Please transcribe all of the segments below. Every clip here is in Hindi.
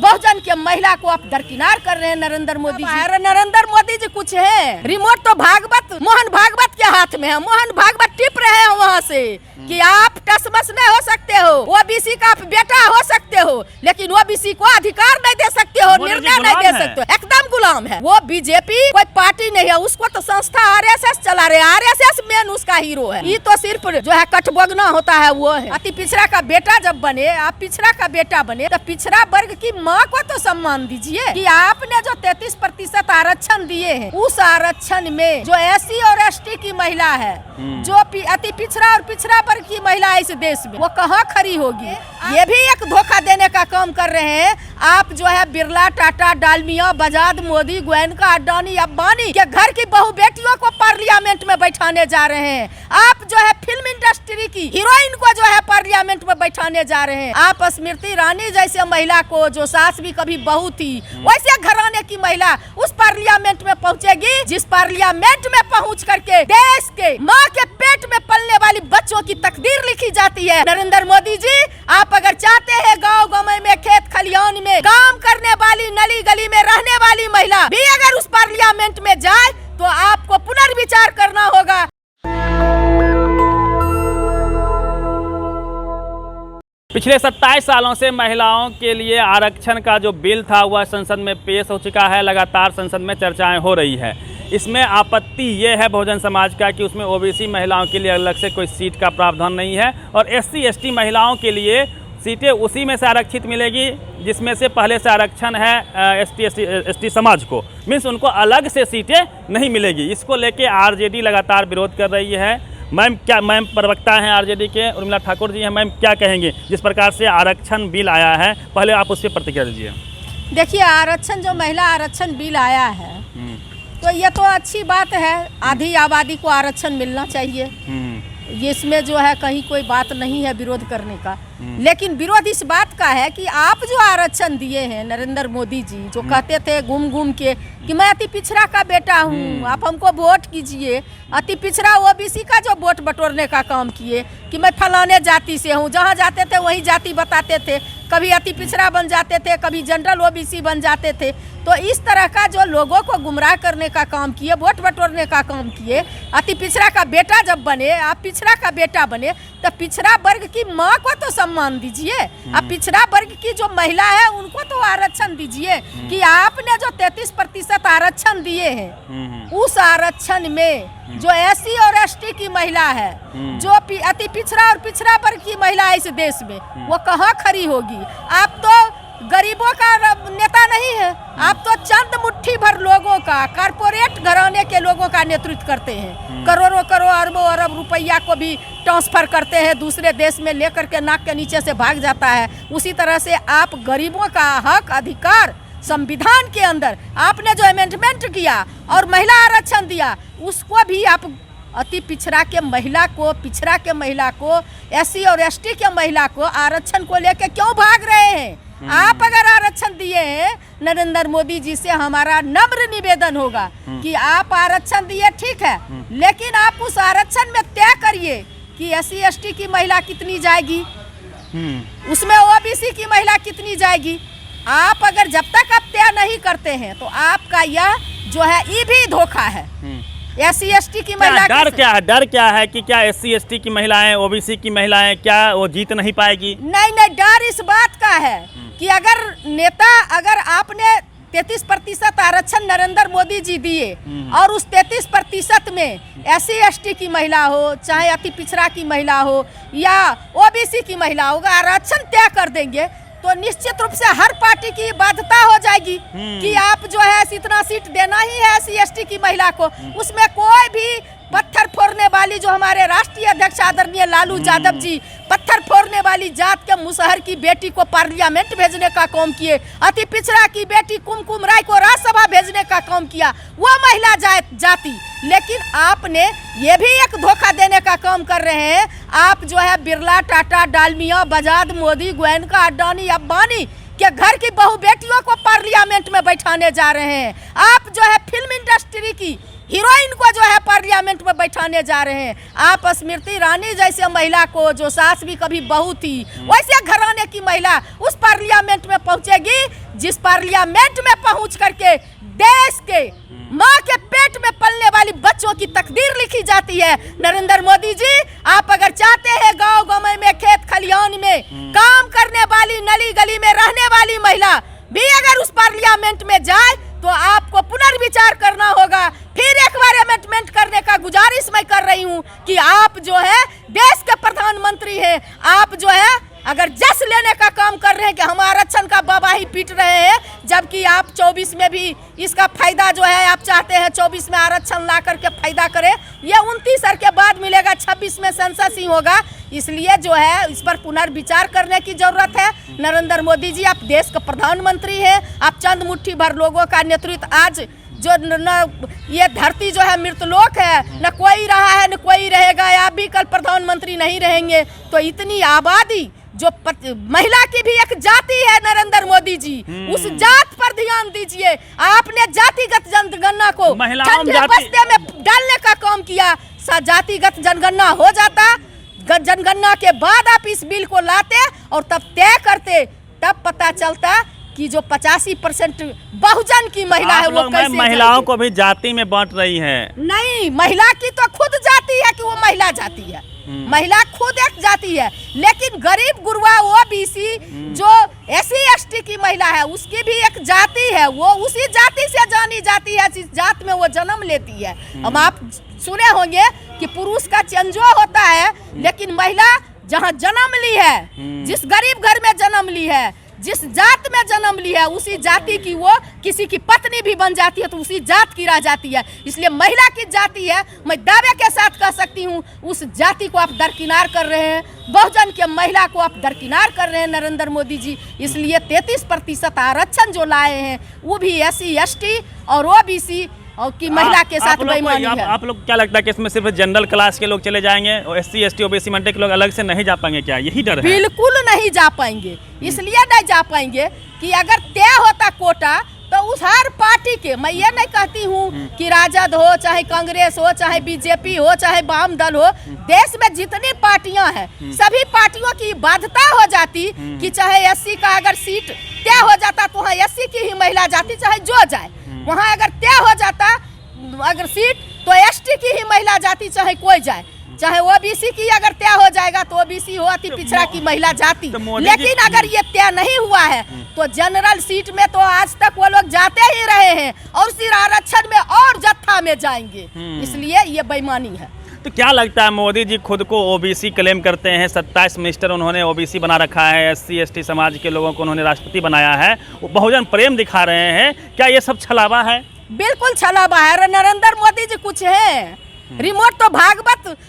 बहुजन के महिला को आप दरकिनार कर रहे हैं नरेंद्र मोदी जी। अरे नरेंद्र मोदी जी कुछ है, रिमोट तो मोहन भागवत के हाथ में है। मोहन भागवत टिप रहे हैं वहाँ से कि आप टसमस नहीं हो सकते हो, ओबीसी का आप बेटा हो सकते हो, लेकिन ओबीसी को अधिकार नहीं दे सकते हो, निर्णय नहीं दे सकते हो। एकदम गुलाम है वो। बीजेपी कोई पार्टी नहीं है, उसको तो संस्था आरएसएस चला रहे हैं। आरएसएस मेन उसका हीरो है। ये तो सिर्फ जो है कटबगना होता है वो है। अति पिछड़ा का बेटा जब बने, आप पिछड़ा का बेटा बने तो पिछड़ा वर्ग की माँ को तो सम्मान दीजिए कि आपने जो 33% आरक्षण दिए हैं, उस आरक्षण में जो एससी और एसटी की महिला है, जो अति पिछड़ा और पिछड़ा वर्ग की महिला इस देश में, वो कहाँ खड़ी होगी? ये भी एक धोखा देने का काम कर रहे हैं आप। जो है बिरला, टाटा, डालमिया, बजाज, मोदी, गोयनका, अडानी, अंबानी के घर की बहू बेटियों को पार्लियामेंट में बैठाने जा रहे हैं। आप जो है फिल्म इंडस्ट्री की हीरोइन को जो है पार्लियामेंट में बैठाने जा रहे हैं। आप स्मृति ईरानी जैसे महिला को, जो सास भी कभी बहू थी, वैसे घराने की महिला उस पार्लियामेंट में पहुंचेगी जिस पार्लियामेंट में पहुंच करके देश के माँ के पेट में पलने वाली बच्चों की तकदीर लिखी जाती है। नरेंद्र मोदी जी, आप अगर चाहते हैं गाँव गाँव में, खेत खलियान में काम करने वाली, नली गली में रहने वाली महिला भी अगर उस पार्लियामेंट में जाए तो आपको पुनर्विचार करना होगा। पिछले 27 सालों से महिलाओं के लिए आरक्षण का जो बिल था वह संसद में पेश हो चुका है। लगातार संसद में चर्चाएं हो रही है। इसमें आपत्ति ये है बहुजन समाज का कि उसमें ओबीसी महिलाओं के लिए अलग से कोई सीट का प्रावधान नहीं है और एससी एसटी महिलाओं के लिए सीटें उसी में से आरक्षित मिलेगी जिसमें से पहले से आरक्षण है एसटी समाज को। मीन्स उनको अलग से सीटें नहीं मिलेगी। इसको लेके आरजेडी लगातार विरोध कर रही है। मैम प्रवक्ता हैं आरजेडी के, उर्मिला ठाकुर जी हैं। मैम क्या कहेंगे जिस प्रकार से आरक्षण बिल आया है? पहले आप उस पर प्रतिक्रिया दीजिए। देखिए, आरक्षण जो महिला आरक्षण बिल आया है तो ये तो अच्छी बात है। आधी आबादी को आरक्षण मिलना चाहिए, ये इसमें जो है कहीं कोई बात नहीं है विरोध करने का। लेकिन विरोध इस बात का है कि आप जो आरक्षण दिए हैं नरेंद्र मोदी जी, जो कहते थे घूम घूम के कि मैं अति पिछड़ा का बेटा हूँ, आप हमको वोट कीजिए। अति पिछड़ा ओबीसी का जो वोट बटोरने का काम किए कि मैं फलाने जाति से हूँ, जहाँ जाते थे वही जाति बताते थे। कभी अति पिछड़ा बन जाते थे, कभी जनरल ओबीसी बन जाते थे। तो इस तरह का जो लोगों को गुमराह करने का काम किए, वोट बटोरने का काम किए। अति पिछड़ा का बेटा जब बने, आप पिछड़ा का बेटा बने, तो पिछड़ा वर्ग की माँ को तो सम्मान दीजिए। अब पिछड़ा वर्ग की जो महिला है उनको तो आरक्षण दीजिए कि आपने जो 33% आरक्षण दिए हैं, उस आरक्षण में जो एससी और एसटी की महिला है, जो अति पिछड़ा और पिछड़ा वर्ग की महिला इस देश में, वो कहाँ खड़ी होगी? आप तो गरीबों का नेता नहीं है, आप तो चंद मुट्ठी भर लोगों का, कारपोरेट घराने के लोगों का नेतृत्व करते हैं। करोड़ों अरबों अरब रुपया को भी ट्रांसफर करते हैं दूसरे देश में, लेकर के नाक के नीचे से भाग जाता है। उसी तरह से आप गरीबों का हक अधिकार संविधान के अंदर आपने जो अमेंडमेंट किया और महिला आरक्षण दिया, उसको भी आप अति पिछड़ा के महिला को, पिछड़ा के महिला को, एससी और एसटी के महिला को आरक्षण को लेके क्यों भाग रहे हैं? आप अगर आरक्षण दिए हैं, नरेंद्र मोदी जी से हमारा नम्र निवेदन होगा कि आप आरक्षण दिए ठीक है, लेकिन आप उस आरक्षण में तय करिए कि एससी एसटी की महिला कितनी जाएगी, उसमें ओबीसी की महिला कितनी जाएगी। आप अगर जब तक आप तय नहीं करते हैं तो आपका यह जो है ये भी धोखा है। एससी एसटी की महिला डर क्या है कि क्या एससी एसटी की महिलाएं, ओबीसी की महिलाएं क्या वो जीत नहीं पाएगी? नहीं, डर इस बात का है कि अगर आपने 33% आरक्षण नरेंद्र मोदी जी दिए और उस 33% में एससी एसटी की महिला हो, चाहे अति पिछड़ा की महिला हो या ओबीसी की महिला हो, आरक्षण तय कर देंगे तो निश्चित रूप से हर पार्टी की बाध्यता हो जाएगी कि आप जो है इतना सीट देना ही है एससी एसटी की महिला को। उसमें कोई भी पत्थर फोड़ने वाली, जो हमारे राष्ट्रीय अध्यक्ष आदरणीय लालू यादव जी पत्थर फोड़ने वाली जात के मुसहर की बेटी को पार्लियामेंट भेजने का काम किए, अति पिछड़ा की बेटी कुमकुम राय को राज्यसभा भेजने का काम किया, वो महिला जाति। लेकिन आपने ये भी एक धोखा देने का काम कर रहे हैं। आप जो है बिरला, टाटा, डालमिया, बजाज, मोदी, गोयनका, अडानी, अंबानी के घर की बहू बेटियों को पार्लियामेंट में बैठाने जा रहे हैं। आप जो है फिल्म इंडस्ट्री की हीरोइन को जो है पार्लियामेंट में बैठाने जा रहे हैं। आप स्मृति ईरानी जैसे महिला को, जो सास भी कभी बहू थी, वैसे घराने की महिला उस पार्लियामेंट में पहुंचेगी जिस पार्लियामेंट में पहुंच करके देश के माँ के पेट में पलने वाली बच्चों की तकदीर लिखी जाती है। नरेंद्र मोदी जी, आप अगर चाहते हैं गांव गांव में, खेत खलियान में काम करने वाली, नली गली में रहने वाली महिला भी अगर उस पार्लियामेंट में जाए तो आपको पुनर्विचार करना होगा। फिर एक बार अमेंडमेंट करने का गुजारिश मैं कर रही हूँ कि आप जो है देश के प्रधानमंत्री हैं, आप जो है अगर जस लेने का काम कर रहे हैं कि हम आरक्षण का बाबा ही पीट रहे हैं, जबकि आप 24 में भी इसका फायदा जो है आप चाहते हैं 24 में आरक्षण ला करके फायदा करें, ये 29 के बाद मिलेगा, 26 में सेंसस ही होगा। इसलिए जो है इस पर पुनर्विचार करने की जरूरत है। नरेंद्र मोदी जी, आप देश के प्रधानमंत्री हैं, आप चंद मुट्ठी भर लोगों का नेतृत्व, आज जो न ये धरती जो है मृतलोक है, न कोई रहा है न कोई रहेगा, आप भी कल प्रधानमंत्री नहीं रहेंगे। तो इतनी आबादी जो महिला की भी एक जाति है नरेंद्र मोदी जी, उस जात पर ध्यान दीजिए। आपने जातिगत जनगणना को ठंडे बस्ते में डालने का काम किया। जातिगत जनगणना हो जाता, जनगणना के बाद आप इस बिल को लाते और तब तय करते, तब पता चलता कि जो 85% बहुजन की महिला है वो कैसे महिलाओं को भी जाति में बांट रही है। नहीं, महिला की तो खुद जाति है कि वो महिला जाति है, महिला खुद एक जाति है। लेकिन गरीब गुरबा ओबीसी जो SC ST की महिला है उसकी भी एक जाति है, वो उसी जाति से जानी जाती है जिस जात में वो जन्म लेती है। अब आप सुने होंगे कि पुरुष का चेंजो होता है, लेकिन महिला जहाँ जन्म ली है, जिस गरीब घर में जन्म ली है, जिस जात में जन्म ली है, उसी जाति की वो किसी की पत्नी भी बन जाती है तो उसी जात की रह जाती है। इसलिए महिला की जाति है, मैं दावे के साथ कह सकती हूँ, उस जाति को आप दरकिनार कर रहे हैं, बहुजन के महिला को आप दरकिनार कर रहे हैं नरेंद्र मोदी जी। इसलिए 33% आरक्षण जो लाए हैं वो भी SC ST और OBC और की महिला के साथ बेईमानी है। आप लोग क्या लगता है कि इसमें सिर्फ जनरल क्लास के लोग चले जाएंगे और SC ST OBC मंडे के लोग अलग से नहीं जा पाएंगे? क्या यही डर है? बिल्कुल नहीं जा पाएंगे। इसलिए नहीं जा पाएंगे कि अगर तय होता कोटा तो उस हर पार्टी के, मैं ये नहीं कहती हूँ कि राजद हो, चाहे कांग्रेस हो, चाहे BJP हो, चाहे वाम दल हो, देश में जितनी पार्टियां हैं सभी पार्टियों की बाध्यता हो जाती कि चाहे SC का अगर सीट तय हो जाता तो वहाँ SC की ही महिला जाती, चाहे जो जाए, वहाँ अगर तय हो जाता अगर सीट तो ST की ही महिला जाती, चाहे कोई जाए, चाहे OBC की अगर तय हो जाएगा तो OBC हो, अति पिछड़ा की महिला जाती। लेकिन अगर ये तय नहीं हुआ है तो जनरल सीट में तो आज तक वो लोग जाते ही रहे हैं और सिर्फ आरक्षण में और जत्था में जाएंगे। इसलिए ये बेईमानी है। तो क्या लगता है, मोदी जी खुद को OBC क्लेम करते हैं, 27 मिनिस्टर उन्होंने OBC बना रखा है, SC ST समाज के लोगों को उन्होंने राष्ट्रपति बनाया है, वो बहुजन प्रेम दिखा रहे हैं, क्या ये सब छलावा है? बिल्कुल छलावा है। नरेंद्र मोदी जी कुछ है, रिमोट तो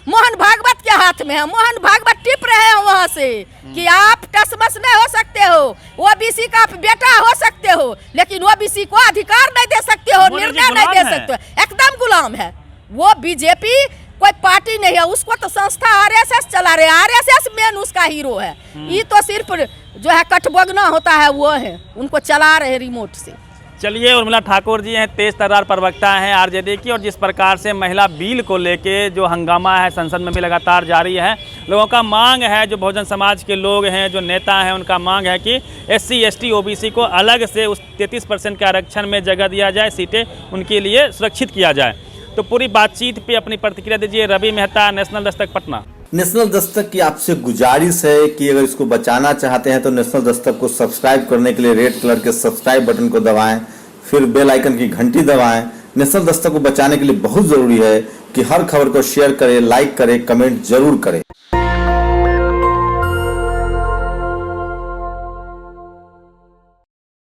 मोहन भागवत के हाथ में है। मोहन भागवत टिप रहे हैं वहाँ से कि आप टसमस नहीं हो सकते हो, OBC का आप बेटा हो सकते हो, लेकिन OBC को अधिकार नहीं दे सकते हो, निर्णय नहीं दे सकते हो। एकदम गुलाम है वो। BJP कोई पार्टी नहीं है, उसको तो संस्था RSS चला रहे, RSS मेन उसका हीरो है। ये तो सिर्फ जो है कठबोगना होता है वो है, उनको चला रहे रिमोट से। चलिए, उर्मिला ठाकुर जी हैं, तेज तर्रार प्रवक्ता हैं RJD की, और जिस प्रकार से महिला बिल को लेके जो हंगामा है संसद में भी लगातार जारी है, लोगों का मांग है, जो बहुजन समाज के लोग हैं, जो नेता हैं, उनका मांग है कि SC ST OBC को अलग से उस 33% के आरक्षण में जगह दिया जाए, सीटें उनके लिए सुरक्षित किया जाए। तो पूरी बातचीत पे अपनी प्रतिक्रिया दीजिए रवि मेहता, नेशनल दस्तक, पटना। नेशनल दस्तक की आपसे गुजारिश है कि अगर इसको बचाना चाहते हैं तो नेशनल दस्तक को सब्सक्राइब करने के लिए रेड कलर के सब्सक्राइब बटन को दबाएं, फिर बेल आइकन की घंटी दबाएं। नेशनल दस्तक को बचाने के लिए बहुत जरूरी है कि हर खबर को शेयर करें, लाइक करें, कमेंट जरूर करें।